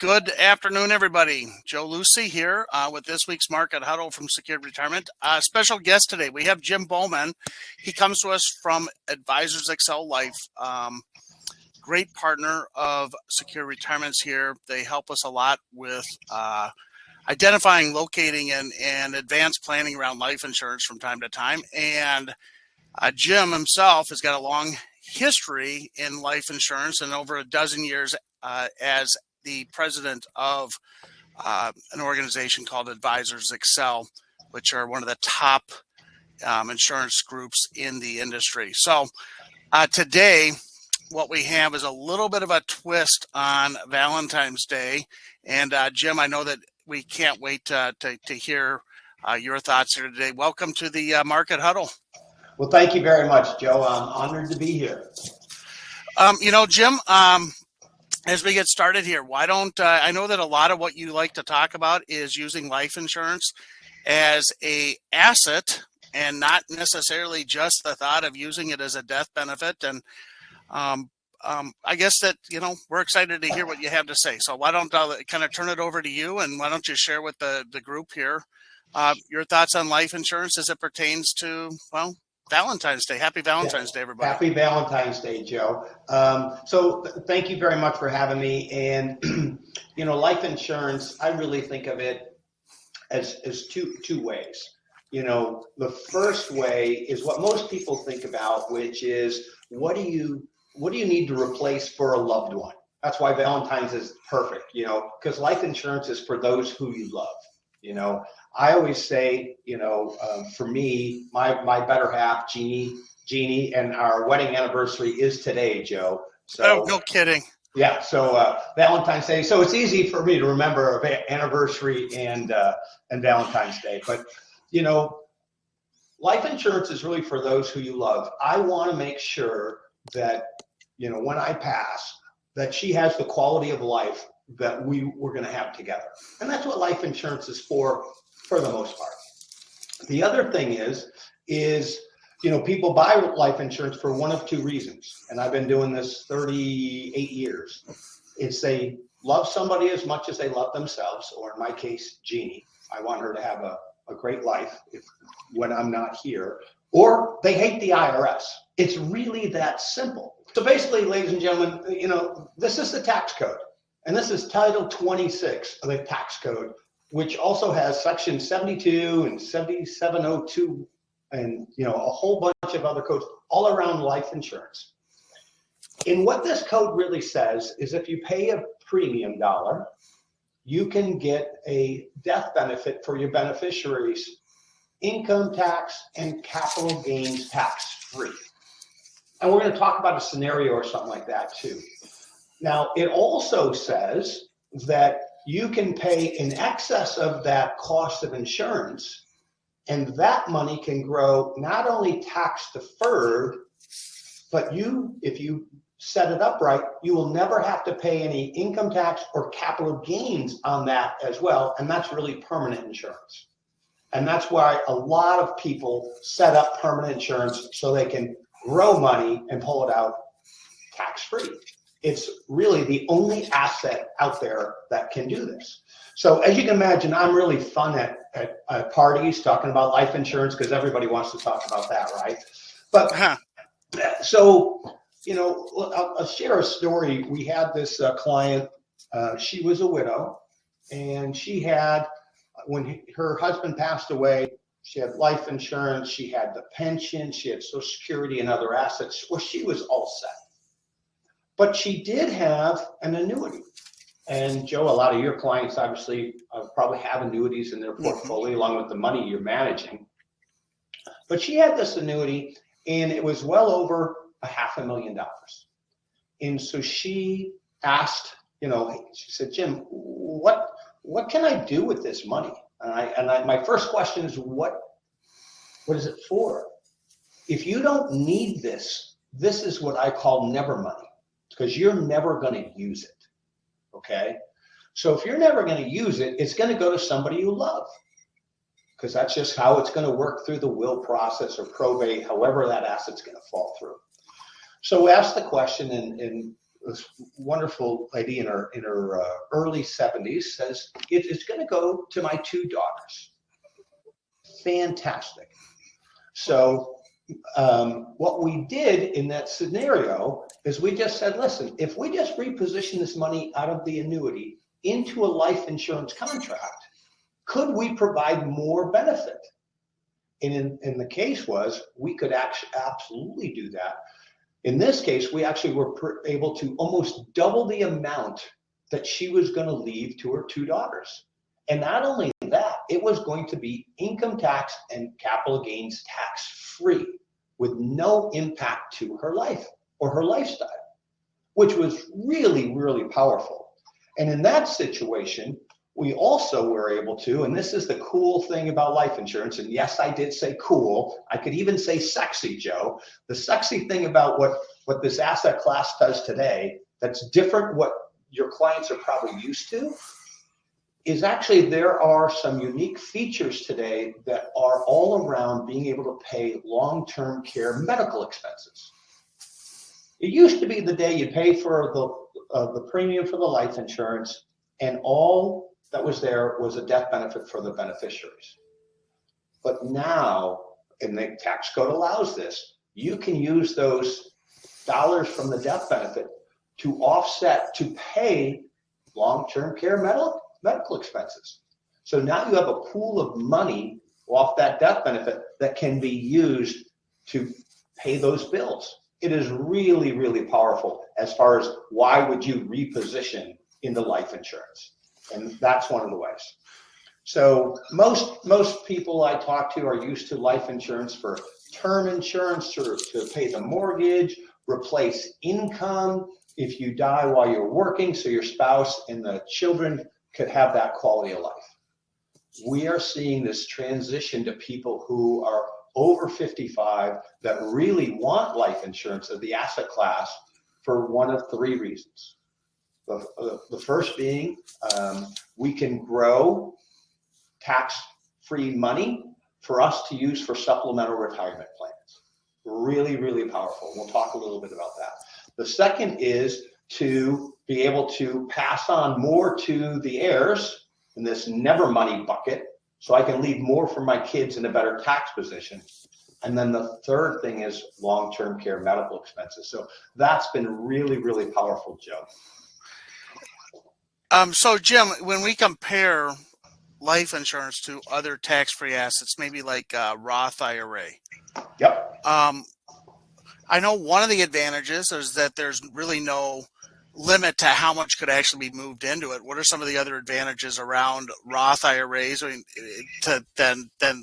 Good afternoon, everybody. Joe Lucey here with this week's Market Huddle from Secured Retirement. Special guest today, we have Jim Bowman. He comes to us from AdvisorsExcel Life. Great partner of Secured Retirements here. They help us a lot with identifying, locating, and advanced planning around life insurance from time to time. And Jim himself has got a long history in life insurance and over a dozen years as the president of an organization called AdvisorsExcel, which are one of the top insurance groups in the industry. So today, what we have is a little bit of a twist on Valentine's Day. And Jim, I know that we can't wait to hear your thoughts here today. Welcome to the Market Huddle. Well, thank you very much, Joe. I'm honored to be here. Jim, as we get started here, why don't I know that a lot of what you like to talk about is using life insurance as a asset and not necessarily just the thought of using it as a death benefit. And I guess that, we're excited to hear what you have to say. So why don't I kind of turn it over to you, and why don't you share with the group here your thoughts on life insurance as it pertains to, Valentine's Day. Happy Valentine's Day, everybody. Happy Valentine's Day, Joe. So thank you very much for having me. And, life insurance, I really think of it as two ways. The first way is what most people think about, which is what do you need to replace for a loved one? That's why Valentine's is perfect, because life insurance is for those who you love. I always say, for me, my better half, Jeannie, and our wedding anniversary is today, Joe. So, no kidding. Yeah. So Valentine's Day. So it's easy for me to remember anniversary and Valentine's Day. But, life insurance is really for those who you love. I want to make sure that, when I pass, that she has the quality of life that we're going to have together. And that's what life insurance is for the most part. The other thing is people buy life insurance for one of two reasons. And I've been doing this 38 years. It's they love somebody as much as they love themselves, or in my case, Jeannie. I want her to have a great life when I'm not here. Or they hate the IRS. It's really that simple. So basically, ladies and gentlemen, this is the tax code. And this is Title 26 of the tax code, which also has Section 72 and 7702 and, a whole bunch of other codes all around life insurance. And what this code really says is if you pay a premium dollar, you can get a death benefit for your beneficiaries, income tax and capital gains tax free. And we're going to talk about a scenario or something like that too. Now, it also says that you can pay in excess of that cost of insurance, and that money can grow not only tax deferred, but if you set it up right, you will never have to pay any income tax or capital gains on that as well. And that's really permanent insurance. And that's why a lot of people set up permanent insurance so they can grow money and pull it out tax-free. It's really the only asset out there that can do this. So as you can imagine, I'm really fun at parties talking about life insurance because everybody wants to talk about that, right? But so, I'll share a story. We had this client, she was a widow, and she had, when her husband passed away, she had life insurance, she had the pension, she had Social Security and other assets. Well, she was all set. But she did have an annuity. And Joe, a lot of your clients obviously probably have annuities in their portfolio along with the money you're managing. But she had this annuity, and it was well over $500,000. And so she asked, she said, Jim, what can I do with this money? And my first question is, what is it for? If you don't need this, this is what I call never money, because you're never going to use it. Okay. So if you're never going to use it, it's going to go to somebody you love, because that's just how it's going to work through the will process or probate, however that asset's going to fall through. So we asked the question, and this wonderful lady in her early 70s says, it's going to go to my 2 daughters. Fantastic. So what we did in that scenario is we just said, listen, if we just reposition this money out of the annuity into a life insurance contract, could we provide more benefit? And in the case was, we could absolutely do that. In this case, we actually were able to almost double the amount that she was going to leave to her 2 daughters. And not only that, it was going to be income tax and capital gains tax free with no impact to her life or her lifestyle, which was really, really powerful. And in that situation, we also were able to, and this is the cool thing about life insurance, and yes, I did say cool. I could even say sexy, Joe. The sexy thing about what this asset class does today that's different what your clients are probably used to is actually there are some unique features today that are all around being able to pay long-term care medical expenses. It used to be the day you pay for the premium for the life insurance, and all that was there was a death benefit for the beneficiaries. But now, and the tax code allows this, you can use those dollars from the death benefit to offset, to pay long-term care medical expenses. So now you have a pool of money off that death benefit that can be used to pay those bills. It is really, really powerful as far as why would you reposition into life insurance? And that's one of the ways. So most people I talk to are used to life insurance for term insurance to pay the mortgage, replace income if you die while you're working, so your spouse and the children could have that quality of life. We are seeing this transition to people who are over 55 that really want life insurance of the asset class for one of 3 reasons. The first being we can grow tax-free money for us to use for supplemental retirement plans. Really, really powerful. We'll talk a little bit about that. The second is to be able to pass on more to the heirs in this never money bucket, so I can leave more for my kids in a better tax position. And then the third thing is long-term care medical expenses. So that's been really, really powerful, Joe. So Jim, when we compare life insurance to other tax-free assets, maybe like Roth IRA. Yep. I know one of the advantages is that there's really no limit to how much could actually be moved into it. What are some of the other advantages around Roth IRAs than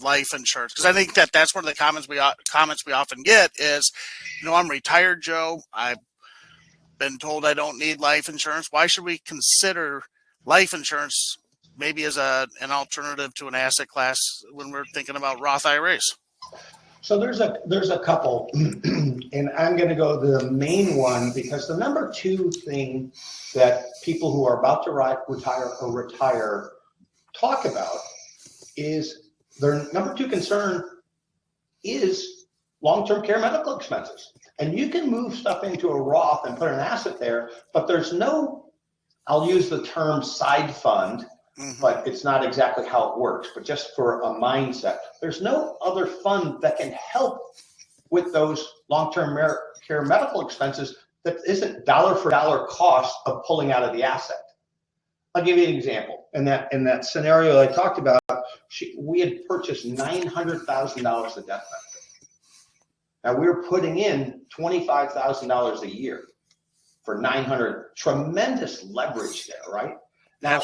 life insurance? Because I think that's one of the comments we often get is, I'm retired, Joe. I've been told I don't need life insurance. Why should we consider life insurance maybe as an alternative to an asset class when we're thinking about Roth IRAs? So there's a couple, and I'm going to go the main one because the number 2 thing that people who are about to retire talk about is their number 2 concern is long-term care medical expenses. And you can move stuff into a Roth and put an asset there, but there's no, I'll use the term side fund, but it's not exactly how it works, but just for a mindset, there's no other fund that can help with those long-term care medical expenses that isn't dollar for dollar cost of pulling out of the asset. I'll give you an example. In that scenario I talked about, we had purchased $900,000 of death benefit. Now we were putting in $25,000 a year for $900,000. Tremendous leverage there, right? Now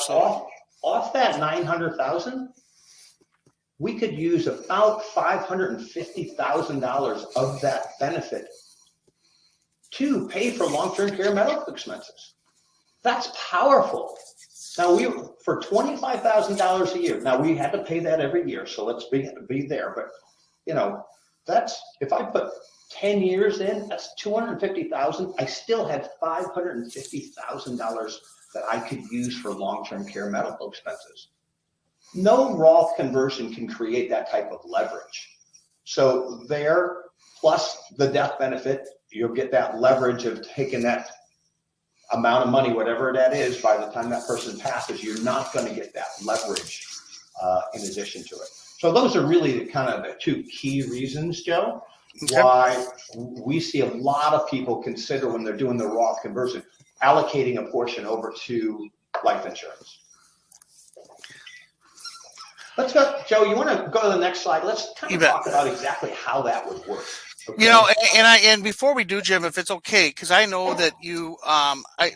off that $900,000, we could use about $550,000 of that benefit to pay for long-term care medical expenses. That's powerful. Now for $25,000 a year. Now we had to pay that every year, so let's be there. But that's, if I put 10 years in, that's $250,000. I still had $550,000 that I could use for long-term care medical expenses. No Roth conversion can create that type of leverage. So there, plus the death benefit, you'll get that leverage of taking that amount of money, whatever that is, by the time that person passes, you're not going to get that leverage in addition to it. So those are really the kind of the two key reasons, Joe, why we see a lot of people consider when they're doing the Roth conversion, allocating a portion over to life insurance. Let's go, Joe, you want to go to the next slide? Let's kind of talk about exactly how that would work. Okay. You know, and before we do, Jim, if it's okay, because I know that you,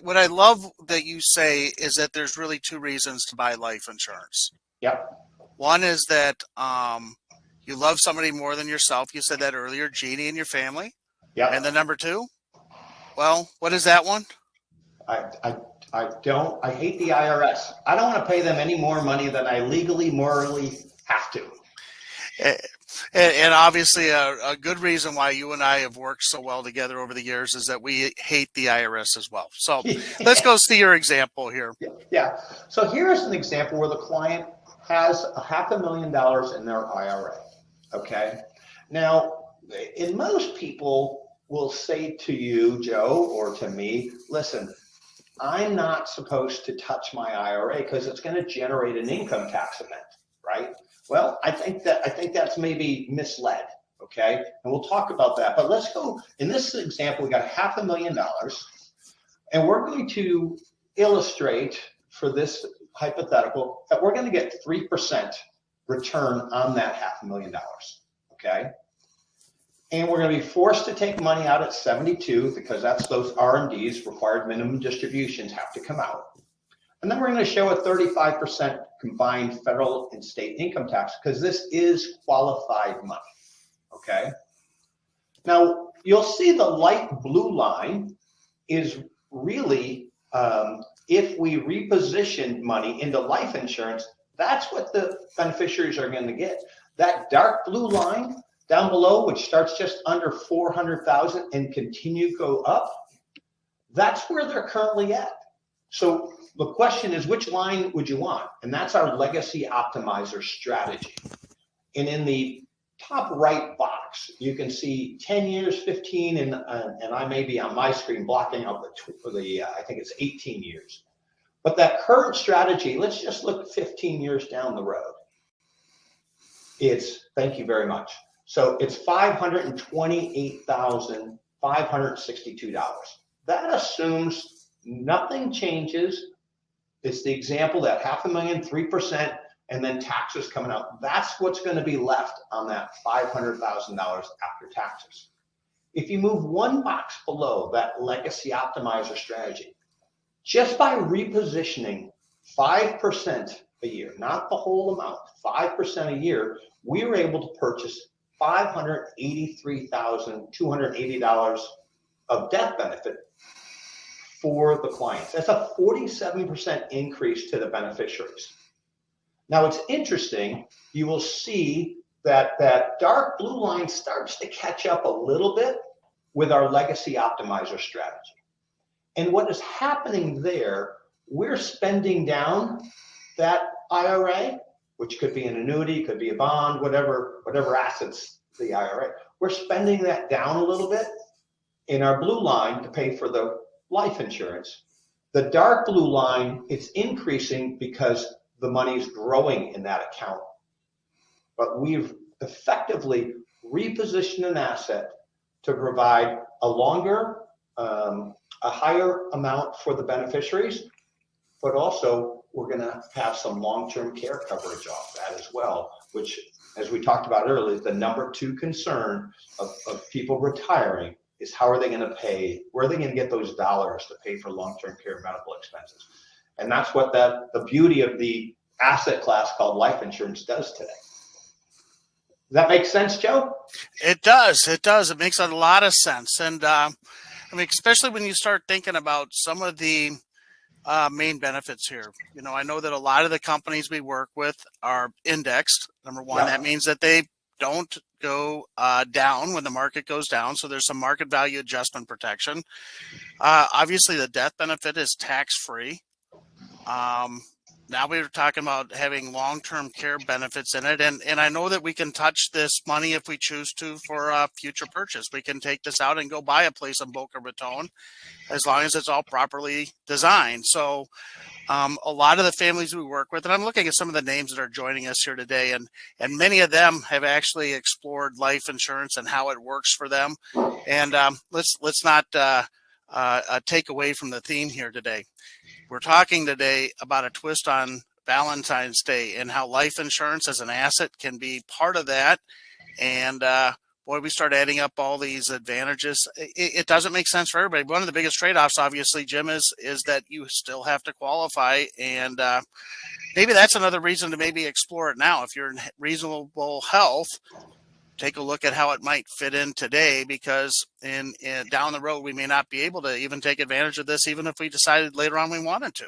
what I love that you say is that there's really two reasons to buy life insurance. Yep. One is that you love somebody more than yourself. You said that earlier, Jeannie and your family. Yep. And the number two, well, what is that one? I hate the IRS. I don't want to pay them any more money than I legally, morally have to. And obviously a good reason why you and I have worked so well together over the years is that we hate the IRS as well. So let's go see your example here. Yeah. So here's an example where the client has $500,000 in their IRA. Okay. Now, and most people will say to you, Joe, or to me, listen, I'm not supposed to touch my IRA because it's going to generate an income tax event, right? Well, I think that's maybe misled, okay? And we'll talk about that. But let's go, in this example, we got $500,000, and we're going to illustrate for this hypothetical that we're going to get 3% return on that $500,000, okay? And we're going to be forced to take money out at 72 because that's those R&Ds, required minimum distributions, have to come out. And then we're going to show a 35% combined federal and state income tax because this is qualified money, okay? Now, you'll see the light blue line is really, if we reposition money into life insurance, that's what the beneficiaries are going to get. That dark blue line down below, which starts just under 400,000 and continue to go up, that's where they're currently at. So the question is, which line would you want? And that's our legacy optimizer strategy. And in the top right box, you can see 10 years, 15, and I may be on my screen blocking out the I think it's 18 years. But that current strategy, let's just look 15 years down the road. It's, thank you very much. So it's $528,562. That assumes nothing changes. It's the example that $500,000, 3%, and then taxes coming out. That's what's going to be left on that $500,000 after taxes. If you move one box below that legacy optimizer strategy, just by repositioning 5% a year, not the whole amount, 5% a year, we were able to purchase $583,280 of death benefit for the clients. That's a 47% increase to the beneficiaries. Now, it's interesting, you will see that that dark blue line starts to catch up a little bit with our legacy optimizer strategy. And what is happening there, we're spending down that IRA, which could be an annuity, could be a bond, whatever assets the IRA. We're spending that down a little bit in our blue line to pay for the life insurance. The dark blue line, it's increasing because the money's growing in that account. But we've effectively repositioned an asset to provide a longer, a higher amount for the beneficiaries, but also we're going to have some long-term care coverage off that as well, which, as we talked about earlier, is the number 2 concern of people retiring is how are they going to pay, where are they going to get those dollars to pay for long-term care medical expenses? And that's what the beauty of the asset class called life insurance does today. Does that make sense, Joe? It does. It does. It makes a lot of sense. And I mean, especially when you start thinking about some of the main benefits here. You know, I know that a lot of the companies we work with are indexed. Number one, that means that they don't go down when the market goes down. So there's some market value adjustment protection. Obviously, the death benefit is tax-free. Now we're talking about having long-term care benefits in it. And I know that we can touch this money if we choose to for a future purchase. We can take this out and go buy a place in Boca Raton as long as it's all properly designed. So a lot of the families we work with, and I'm looking at some of the names that are joining us here today, and many of them have actually explored life insurance and how it works for them. And let's not take away from the theme here today. We're talking today about a twist on Valentine's Day and how life insurance as an asset can be part of that. And boy, we start adding up all these advantages. It doesn't make sense for everybody. One of the biggest trade-offs, obviously, Jim, is that you still have to qualify. And maybe that's another reason to maybe explore it now. If you're in reasonable health, take a look at how it might fit in today, because in down the road, we may not be able to even take advantage of this, even if we decided later on we wanted to.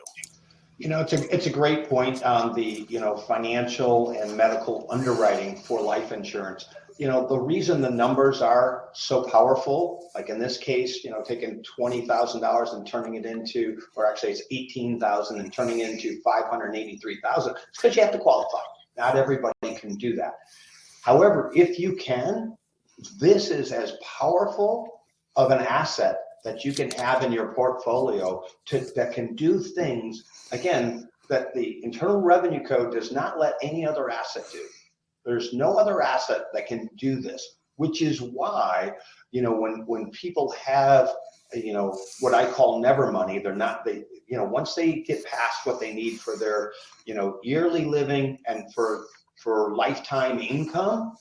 It's a great point on the, financial and medical underwriting for life insurance. The reason the numbers are so powerful, like in this case, taking $20,000 and turning it into, or actually it's 18,000 and turning it into 583,000, it's because you have to qualify. Not everybody can do that. However, if you can, this is as powerful of an asset that you can have in your portfolio that can do things, again, that the Internal Revenue Code does not let any other asset do. There's no other asset that can do this, which is why, when people have, what I call never money, once they get past what they need for their, yearly living and for lifetime income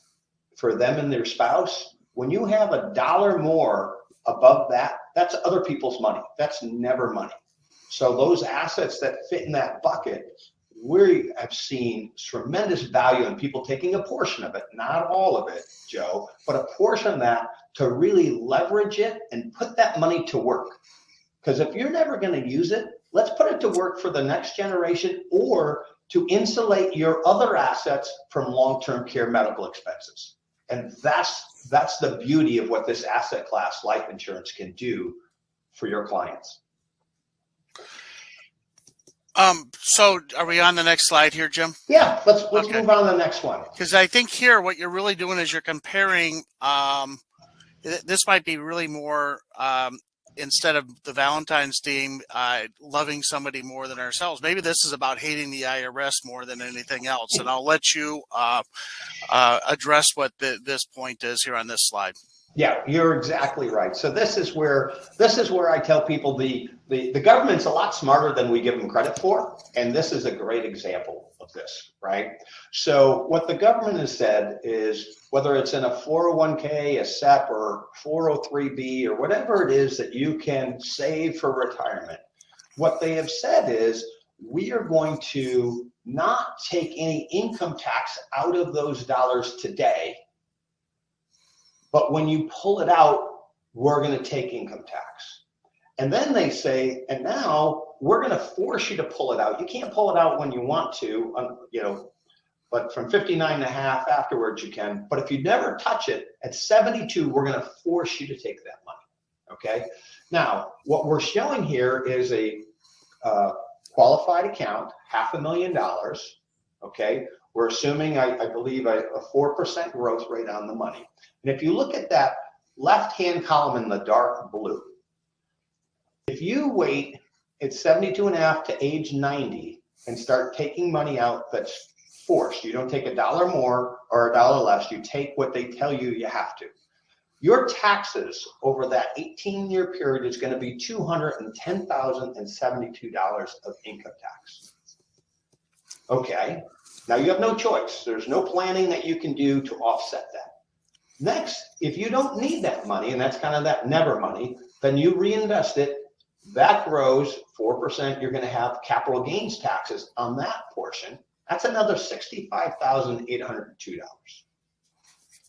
for them and their spouse, when you have $1 more above that, that's other people's money. That's never money. So those assets that fit in that bucket, we have seen tremendous value in people taking a portion of it, not all of it, Joe, but a portion of that to really leverage it and put that money to work. Because if you're never going to use it, let's put it to work for the next generation, or to insulate your other assets from long-term care medical expenses. And that's the beauty of what this asset class, life insurance, can do for your clients. So are we on the next slide here, Jim? Yeah, let's move on to the next one. Because I think here what you're really doing is you're comparing, this might be really more, instead of the Valentine's theme, loving somebody more than ourselves. Maybe this is about hating the IRS more than anything else. And I'll let you address what this point is here on this slide. Yeah, you're exactly right. So this is where I tell people the government's a lot smarter than we give them credit for, and this is a great example of this, right? So what the government has said is, whether it's in a 401k, a SEP, or 403b, or whatever it is that you can save for retirement, what they have said is, we are going to not take any income tax out of those dollars today, but when you pull it out, we're going to take income tax. And then they say, and now we're going to force you to pull it out. You can't pull it out when you want to, but from 59.5 afterwards you can. But if you never touch it, at 72, we're going to force you to take that money. Okay. Now, what we're showing here is a qualified account, $500,000. Okay. We're assuming, I believe, a 4% growth rate on the money. And if you look at that left-hand column in the dark blue, if you wait at 72.5 to age 90 and start taking money out that's forced, you don't take $1 more or $1 less, you take what they tell you you have to. Your taxes over that 18-year period is going to be $210,072 of income tax. Okay. Now you have no choice. There's no planning that you can do to offset that. Next, if you don't need that money, and that's kind of that never money, then you reinvest it. That grows 4%. You're going to have capital gains taxes on that portion. That's another $65,802.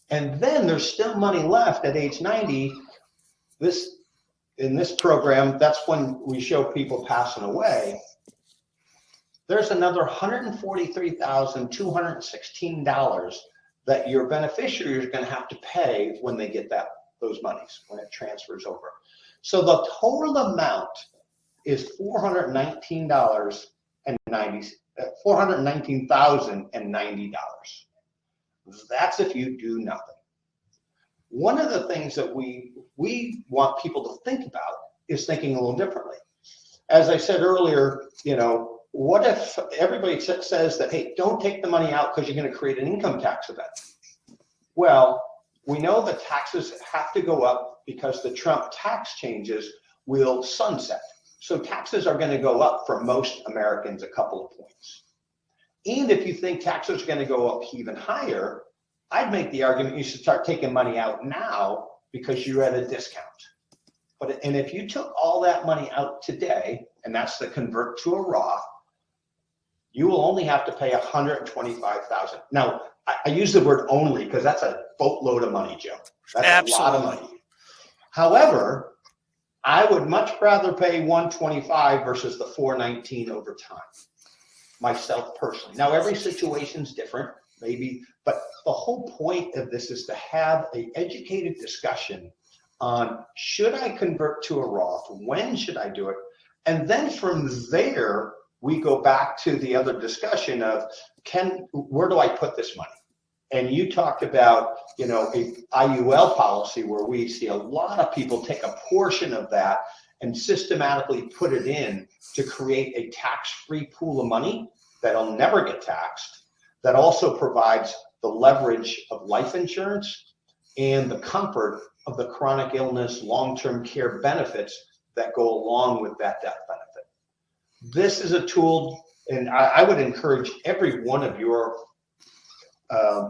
And then there's still money left at age 90. In this program, that's when we show people passing away. There's another $143,216 that your beneficiary is going to have to pay when they get those monies, when it transfers over. So the total amount is $419.90 $419,090. That's if you do nothing. One of the things that we want people to think about is thinking a little differently. As I said earlier, what if everybody says that, hey, don't take the money out because you're going to create an income tax event? Well, we know that taxes have to go up because the Trump tax changes will sunset. So taxes are going to go up for most Americans a couple of points. And if you think taxes are going to go up even higher, I'd make the argument you should start taking money out now because you're at a discount. And if you took all that money out today, and that's the convert to a Roth, you will only have to pay $125,000. Now, I use the word only because that's a boatload of money, Joe. That's Absolutely. A lot of money. However, I would much rather pay $125 versus the $419 over time, myself personally. Now, every situation's different, maybe, but the whole point of this is to have an educated discussion on, should I convert to a Roth? When should I do it? And then from there, we go back to the other discussion of, where do I put this money? And you talked about, a IUL policy where we see a lot of people take a portion of that and systematically put it in to create a tax-free pool of money that'll never get taxed, that also provides the leverage of life insurance and the comfort of the chronic illness, long-term care benefits that go along with that death benefit. This is a tool, and I would encourage every one of your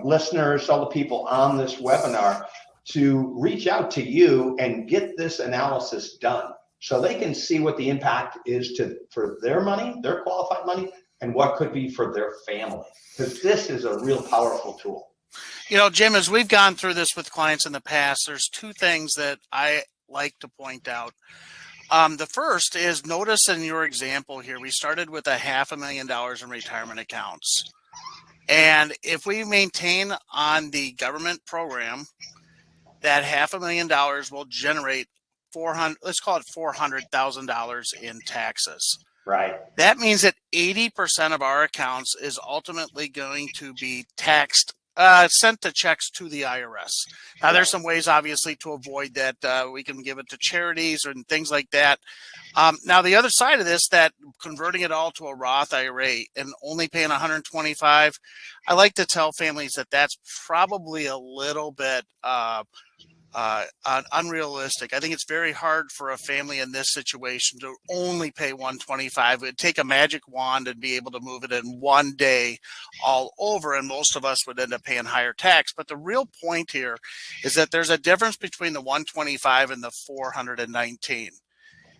listeners, all the people on this webinar, to reach out to you and get this analysis done so they can see what the impact is for their money, their qualified money, and what could be for their family. Because this is a real powerful tool. Jim, as we've gone through this with clients in the past, there's two things that I like to point out. The first is, notice in your example here, we started with $500,000 in retirement accounts. And if we maintain on the government program, that $500,000 will generate let's call it $400,000 in taxes. Right. That means that 80% of our accounts is ultimately going to be taxed, sent to checks to the IRS. Now, there's some ways, obviously, to avoid that. We can give it to charities and things like that. Now, the other side of this, that converting it all to a Roth IRA and only paying $125, I like to tell families that that's probably a little bit unrealistic. I think it's very hard for a family in this situation to only pay $125. It would take a magic wand and be able to move it in one day all over, and most of us would end up paying higher tax. But the real point here is that there's a difference between the $125 and the $419.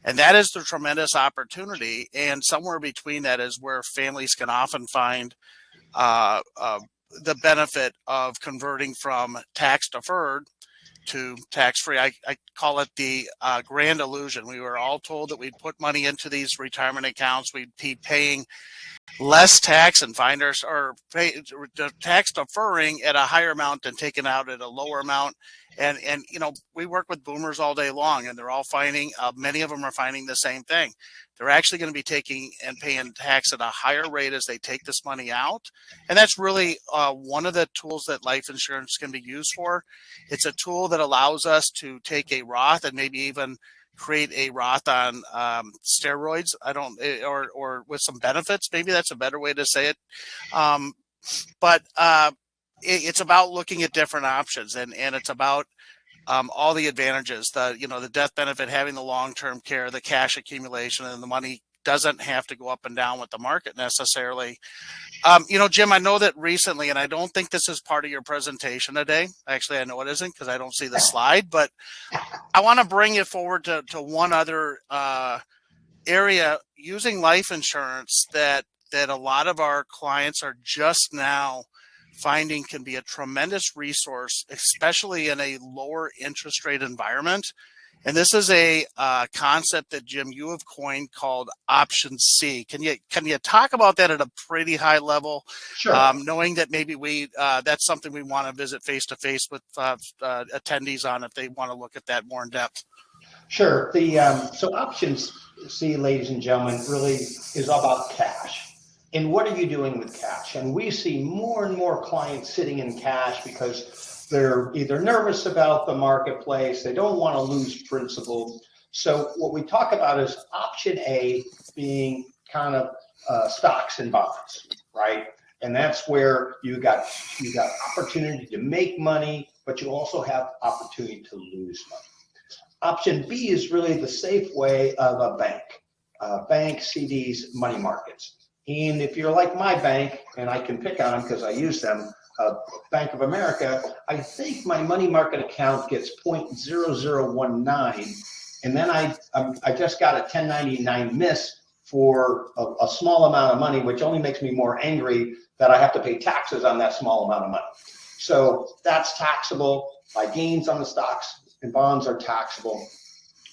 And that is the tremendous opportunity. And somewhere between that is where families can often find the benefit of converting from tax deferred to tax-free. I call it the grand illusion. We were all told that we'd put money into these retirement accounts, we'd be paying less tax and find pay tax deferring at a higher amount and taking out at a lower amount. And we work with boomers all day long, and they're all finding, many of them are finding the same thing. They're actually going to be taking and paying tax at a higher rate as they take this money out. And that's really one of the tools that life insurance can be used for. It's a tool that allows us to take a Roth and maybe even create a Roth on steroids. Or with some benefits. Maybe that's a better way to say it. But it's about looking at different options, and it's about all the advantages, the death benefit, having the long-term care, the cash accumulation, and the money doesn't have to go up and down with the market necessarily. Jim, I know that recently, and I don't think this is part of your presentation today. Actually, I know it isn't because I don't see the slide, but I want to bring it forward to one other area using life insurance that a lot of our clients are just now finding can be a tremendous resource, especially in a lower interest rate environment. And this is a concept that, Jim, you have coined called Option C. Can you talk about that at a pretty high level? Sure. Knowing that maybe that's something we want to visit face to face with attendees on if they want to look at that more in depth. Sure. So Option C, ladies and gentlemen, really is all about cash. And what are you doing with cash? And we see more and more clients sitting in cash because they're either nervous about the marketplace, they don't want to lose principal. So what we talk about is option A being kind of stocks and bonds, right? And that's where you got opportunity to make money, but you also have opportunity to lose money. Option B is really the safe way of a bank, CDs, money markets. And if you're like my bank, and I can pick on them because I use them, Bank of America, I think my money market account gets 0.0019, and then I just got a 1099 miss for a small amount of money, which only makes me more angry that I have to pay taxes on that small amount of money. So that's taxable. My gains on the stocks and bonds are taxable.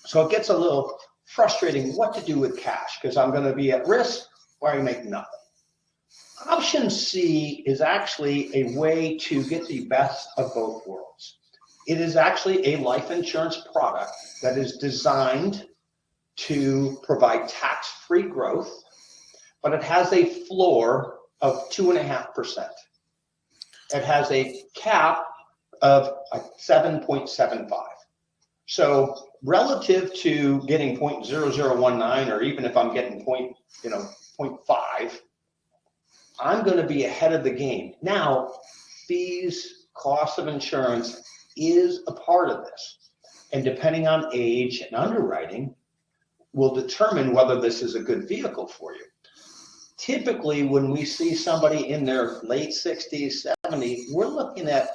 So it gets a little frustrating what to do with cash because I'm going to be at risk or I make nothing. Option C is actually a way to get the best of both worlds. It is actually a life insurance product that is designed to provide tax-free growth, but it has a floor of 2.5%. It has a cap of 7.75. So relative to getting 0.0019, or even if I'm getting 0.5, I'm going to be ahead of the game. Now, fees, cost of insurance is a part of this. And depending on age and underwriting, will determine whether this is a good vehicle for you. Typically, when we see somebody in their late 60s, 70s, we're looking at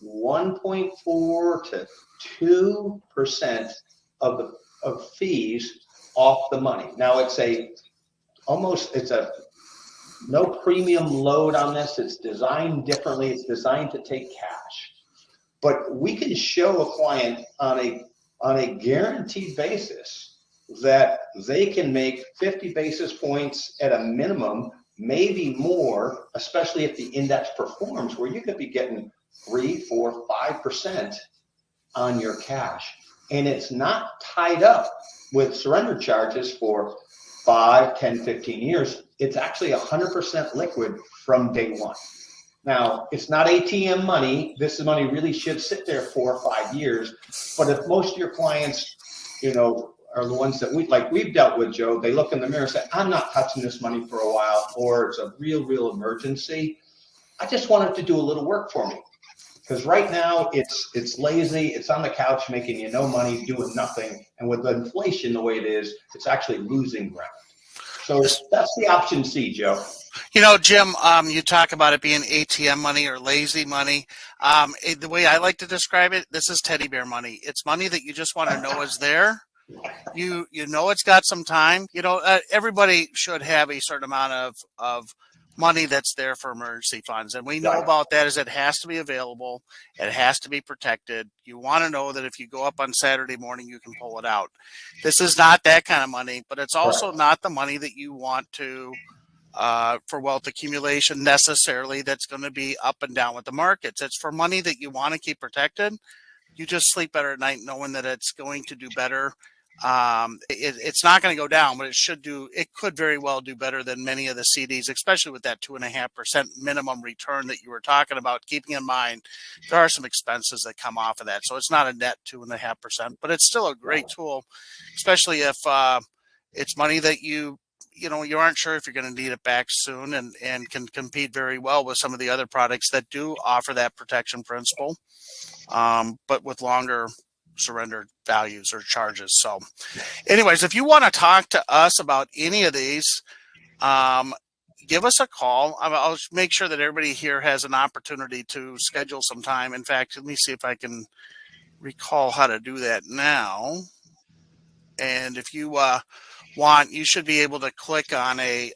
1.4 to 2% of fees off the money. Now it's a no premium load on this. It's designed differently. It's designed to take cash, but we can show a client on a guaranteed basis that they can make 50 basis points at a minimum, maybe more, especially if the index performs, where you could be getting 3, 4, 5% on your cash. And it's not tied up with surrender charges for 5, 10, 15 years. It's actually 100% liquid from day one. Now, it's not ATM money. This money really should sit there 4 or 5 years. But if most of your clients, are the ones that we've dealt with, Joe, they look in the mirror and say, I'm not touching this money for a while, or it's a real emergency. I just want it to do a little work for me. Because right now it's lazy, it's on the couch making you no money, doing nothing. And with inflation the way it is, it's actually losing ground. So that's the option C, Joe. Jim, you talk about it being ATM money or lazy money. The way I like to describe it, this is teddy bear money. It's money that you just want to know is there. You know it's got some time. Everybody should have a certain amount of money that's there for emergency funds. And we know about that is it has to be available. It has to be protected. You want to know that if you go up on Saturday morning, you can pull it out. This is not that kind of money, but it's also not the money that you want to for wealth accumulation necessarily that's going to be up and down with the markets. It's for money that you want to keep protected. You just sleep better at night knowing that it's going to do better. It's not going to go down, but it could very well do better than many of the CDs, especially with that 2.5% minimum return that you were talking about. Keeping in mind, there are some expenses that come off of that. So it's not a net 2.5%, but it's still a great tool, especially if it's money that you aren't sure if you're going to need it back soon, and can compete very well with some of the other products that do offer that protection principle, but with longer surrender values or charges. So anyways, if you want to talk to us about any of these, give us a call. I'll make sure that everybody here has an opportunity to schedule some time. In fact, let me see if I can recall how to do that now. And if you want, you should be able to click on a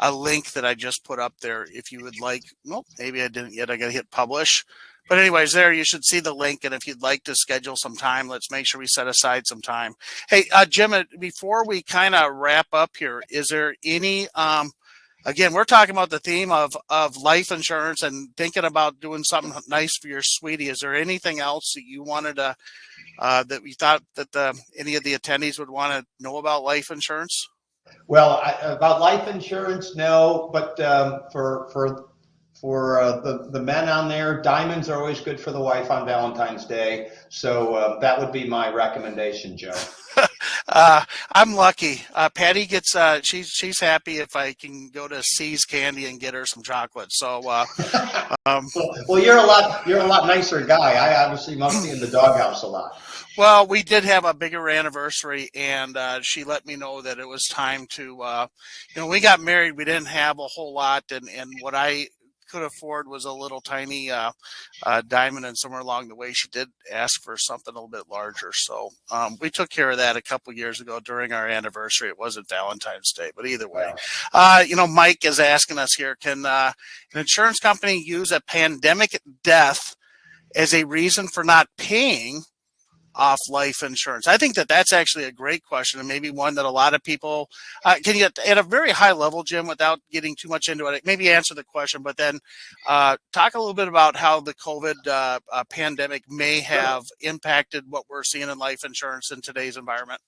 link that I just put up there if you would like. Nope, maybe I didn't yet. I got to hit publish. But anyways, there you should see the link. And if you'd like to schedule some time, let's make sure we set aside some time. Hey, Jim, before we kind of wrap up here, is there any, again, we're talking about the theme of life insurance and thinking about doing something nice for your sweetie. Is there anything else that you wanted to, that we thought that any of the attendees would want to know about life insurance? Well, about life insurance, no, but for the men on there, diamonds are always good for the wife on Valentine's Day. So that would be my recommendation, Joe. I'm lucky. Patty gets she's happy if I can go to C's Candy and get her some chocolate. So um, Well, you're a lot nicer guy. I obviously must be in the doghouse a lot. well, we did have a bigger anniversary, and she let me know that it was time to, we got married. We didn't have a whole lot, and what I could afford was a little tiny diamond, and somewhere along the way, she did ask for something a little bit larger. So we took care of that a couple years ago during our anniversary. It wasn't Valentine's Day, but either way, Mike is asking us here: can an insurance company use a pandemic death as a reason for not paying off life insurance? I think that that's actually a great question, and maybe one that a lot of people can you, at a very high level, Jim, without getting too much into it, maybe answer the question, but then talk a little bit about how the COVID pandemic may have impacted what we're seeing in life insurance in today's environment.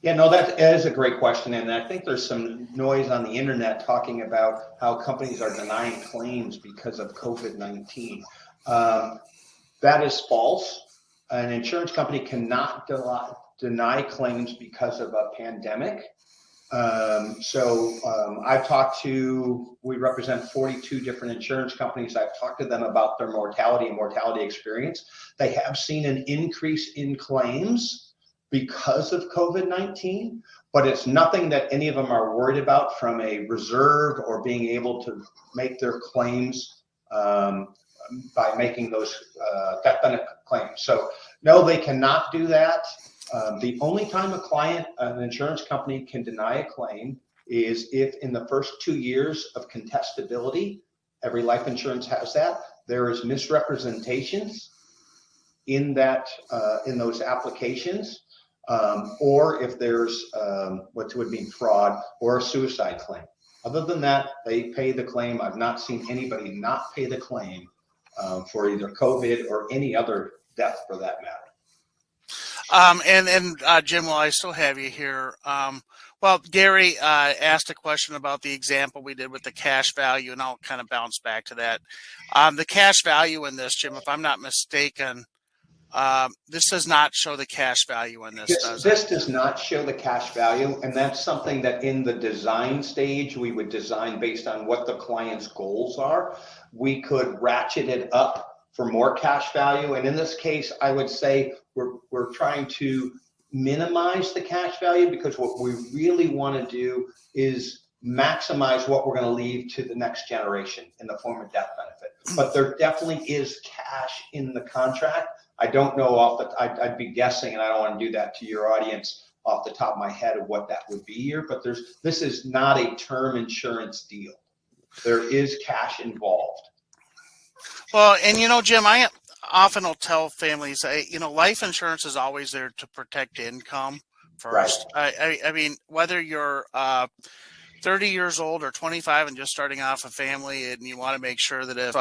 Yeah, no, that is a great question. And I think there's some noise on the internet talking about how companies are denying claims because of COVID-19. That is false. An insurance company cannot deny claims because of a pandemic. I've talked to, we represent 42 different insurance companies. I've talked to them about their mortality and mortality experience. They have seen an increase in claims because of COVID-19, but it's nothing that any of them are worried about from a reserve or being able to make their claims by making those death benefit claims. So no, they cannot do that. The only time an insurance company can deny a claim is if in the first 2 years of contestability, every life insurance has that, there is misrepresentations in those applications, or if there's what would mean fraud or a suicide claim. Other than that, they pay the claim. I've not seen anybody not pay the claim for either COVID or any other death for that matter. Jim, while I still have you here, Gary asked a question about the example we did with the cash value, and I'll kind of bounce back to that. The cash value in this, Jim, if I'm not mistaken, this does not show the cash value in this, does it? This does not show the cash value, and that's something that in the design stage, we would design based on what the client's goals are. We could ratchet it up for more cash value, and in this case, I would say we're trying to minimize the cash value, because what we really want to do is maximize what we're going to leave to the next generation in the form of death benefit. But there definitely is cash in the contract. I don't know I'd be guessing, and I don't want to do that to your audience off the top of my head of what that would be here, but this is not a term insurance deal. There is cash involved. Well, and Jim, I often will tell families, life insurance is always there to protect income first. Right. I mean, whether you're 30 years old or 25 and just starting off a family, and you want to make sure that if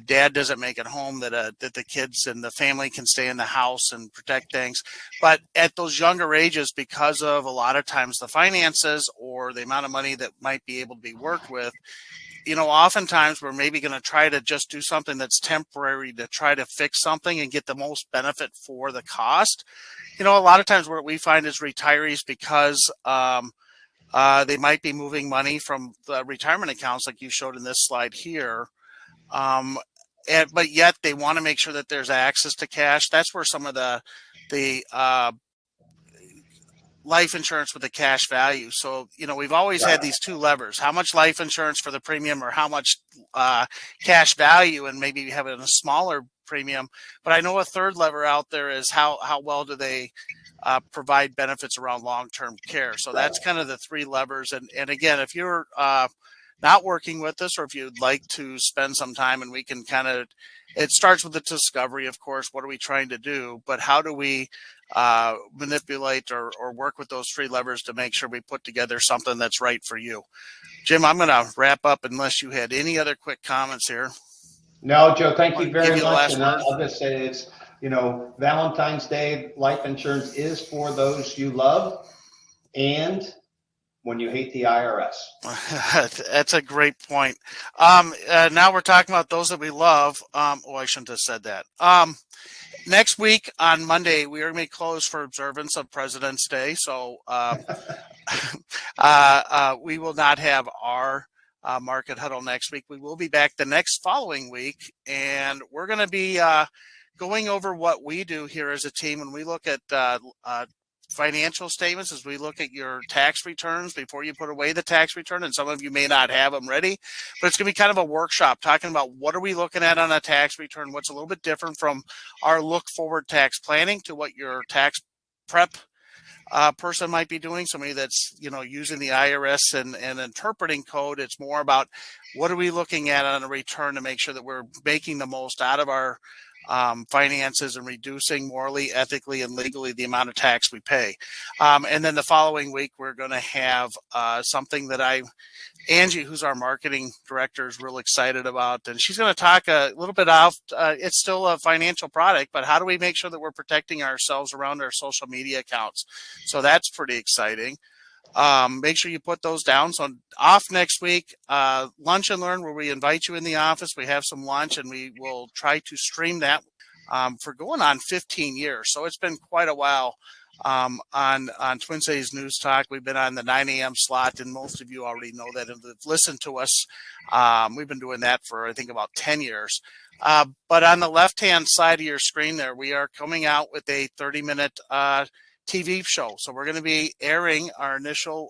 dad doesn't make it home, that the kids and the family can stay in the house and protect things. But at those younger ages, because of a lot of times the finances or the amount of money that might be able to be worked with, oftentimes we're maybe going to try to just do something that's temporary to try to fix something and get the most benefit for the cost. A lot of times what we find is retirees, because they might be moving money from the retirement accounts like you showed in this slide here, but yet they want to make sure that there's access to cash. That's where some of the life insurance with the cash value. So, we've always had these two levers: how much life insurance for the premium, or how much cash value, and maybe having a smaller premium. But I know a third lever out there is how well do they provide benefits around long-term care. So that's kind of the three levers. And again, if you're not working with us, or if you'd like to spend some time, and we can it starts with the discovery, of course. What are we trying to do? But how do we manipulate or work with those three levers to make sure we put together something that's right for you? Jim, I'm going to wrap up unless you had any other quick comments here. No, Joe, thank you very much. And I'll just say it's, Valentine's Day life insurance is for those you love, and when you hate the IRS. That's a great point. Now we're talking about those that we love. I shouldn't have said that. Next week on Monday, we are going to be closed for observance of President's Day. So we will not have our Market Huddle next week. We will be back the next following week, and we're going to be going over what we do here as a team when we look at financial statements, as we look at your tax returns before you put away the tax return. And some of you may not have them ready, but it's going to be kind of a workshop talking about what are we looking at on a tax return, what's a little bit different from our look forward tax planning to what your tax prep person might be doing, somebody that's using the IRS and interpreting code. It's more about what are we looking at on a return to make sure that we're making the most out of our finances and reducing morally, ethically, and legally the amount of tax we pay. And then the following week, we're going to have something that Angie, who's our marketing director, is real excited about. And she's going to talk a little bit about, it's still a financial product, but how do we make sure that we're protecting ourselves around our social media accounts? So that's pretty exciting. Make sure you put those down. So off next week, Lunch and Learn, where we invite you in the office. We have some lunch, and we will try to stream that for going on 15 years. So it's been quite a while on Twin Cities News Talk. We've been on the 9 a.m. slot, and most of you already know that and have listened to us. We've been doing that for, I think, about 10 years. But on the left-hand side of your screen there, we are coming out with a 30-minute TV show. So we're going to be airing our initial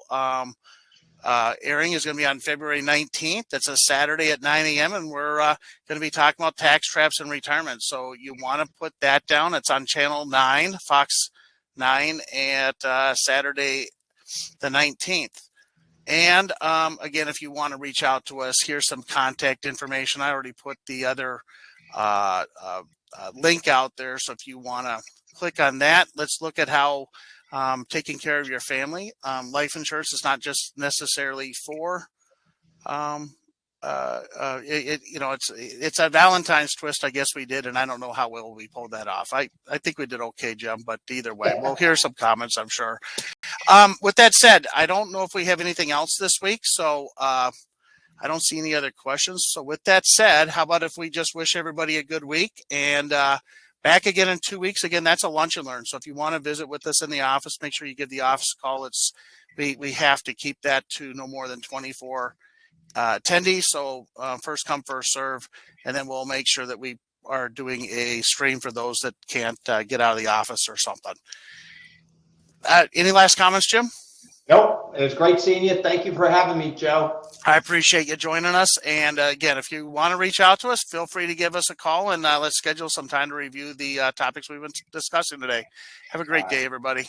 airing is going to be on February 19th. That's a Saturday at 9 a.m. And we're going to be talking about tax traps and retirement. So you want to put that down. It's on Channel 9, Fox 9 at Saturday the 19th. And again, if you want to reach out to us, here's some contact information. I already put the other link out there. So if you want to click on that, let's look at how taking care of your family. Life insurance is not just necessarily for it's a Valentine's twist. I guess we did, and I don't know how well we pulled that off. I think we did okay, Jim, but either way, we'll hear some comments, I'm sure. With that said, I don't know if we have anything else this week, so I don't see any other questions. So with that said, how about if we just wish everybody a good week, and back again in 2 weeks. Again, that's a Lunch and Learn. So if you want to visit with us in the office, make sure you give the office a call. We have to keep that to no more than 24 attendees. So first come, first serve, and then we'll make sure that we are doing a stream for those that can't get out of the office or something. Any last comments, Jim? Nope. It was great seeing you. Thank you for having me, Joe. I appreciate you joining us. And again, if you want to reach out to us, feel free to give us a call, and let's schedule some time to review the topics we've been discussing today. Have a great day, everybody.